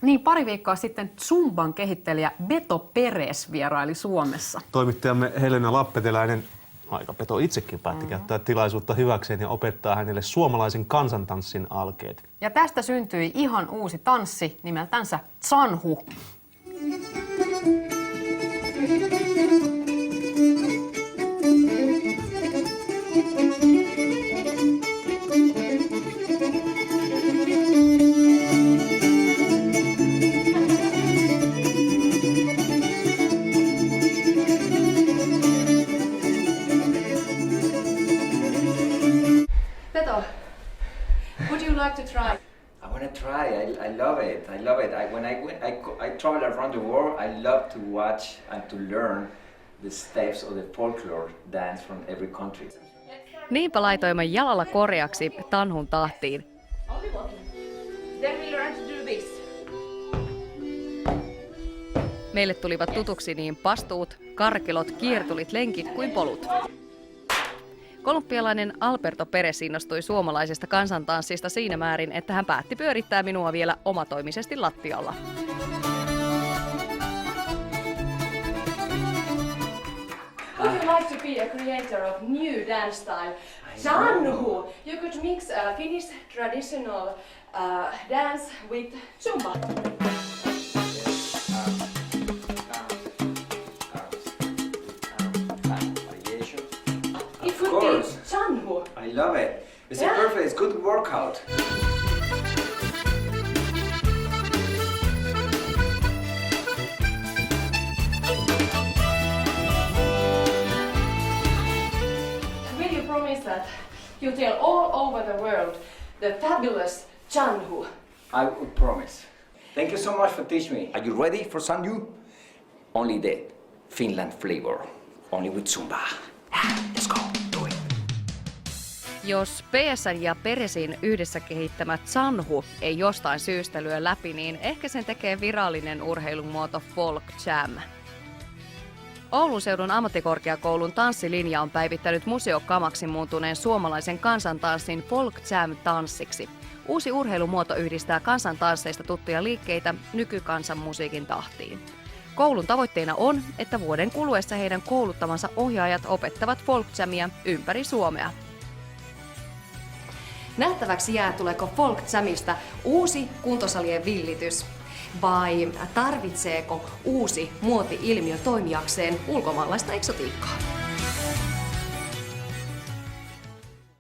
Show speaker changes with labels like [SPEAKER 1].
[SPEAKER 1] Niin, pari viikkoa sitten Zumban kehittelijä Beto Perez vieraili Suomessa.
[SPEAKER 2] Toimittajamme Helena Lappeteläinen, aika Beto itsekin päätti käyttää tilaisuutta hyväkseen ja opettaa hänelle suomalaisen kansantanssin alkeet.
[SPEAKER 1] Ja tästä syntyi ihan uusi tanssi nimeltänsä Zanhu.
[SPEAKER 3] Beto, would you like to try?
[SPEAKER 4] I want to try. I love it. I love it. I travel around the world. I love to watch and to learn the steps of the folklore dance from every country.
[SPEAKER 5] Niinpä laitoimme jalalla korjaksi tanhun tahtiin.
[SPEAKER 3] Only walking. Then we learn to do this.
[SPEAKER 5] Meille tulivat tutuksi niin pastuut, karkelot, kiertulit, lenkit kuin polut. Kolumbialainen Alberto Perez innostui suomalaisesta kansantanssista siinä määrin, että hän päätti pyörittää minua vielä omatoimisesti lattialla.
[SPEAKER 3] Would you like to be a creator of new dance style? Zanhu! You could mix Finnish traditional dance with Zumba. It would be Zanhu.
[SPEAKER 4] I love it. It's
[SPEAKER 3] Yeah.
[SPEAKER 4] perfect. It's good workout.
[SPEAKER 3] Will you promise that you tell all over the world the fabulous Zanhu?
[SPEAKER 4] I would promise. Thank you so much for teaching me. Are you ready for Sanju? Only the Finland flavor. Only with Zumba. Let's go. Do it.
[SPEAKER 5] Jos PSN ja Perezin yhdessä kehittämä Zanhu ei jostain syystä lyö läpi, niin ehkä sen tekee virallinen urheilumuoto Folk Jam. Oulun seudun ammattikorkeakoulun tanssilinja on päivittänyt museokamaksi muuntuneen suomalaisen kansantanssin Folk Jam-tanssiksi. Uusi urheilumuoto yhdistää kansantansseista tuttuja liikkeitä nykykansan musiikin tahtiin. Koulun tavoitteena on, että vuoden kuluessa heidän kouluttamansa ohjaajat opettavat Folk Jamia ympäri Suomea. Nähtäväksi jää, tuleeko Folk Jamista uusi kuntosalien villitys vai tarvitseeko uusi muoti-ilmiö toimijakseen ulkomaalaista eksotiikkaa.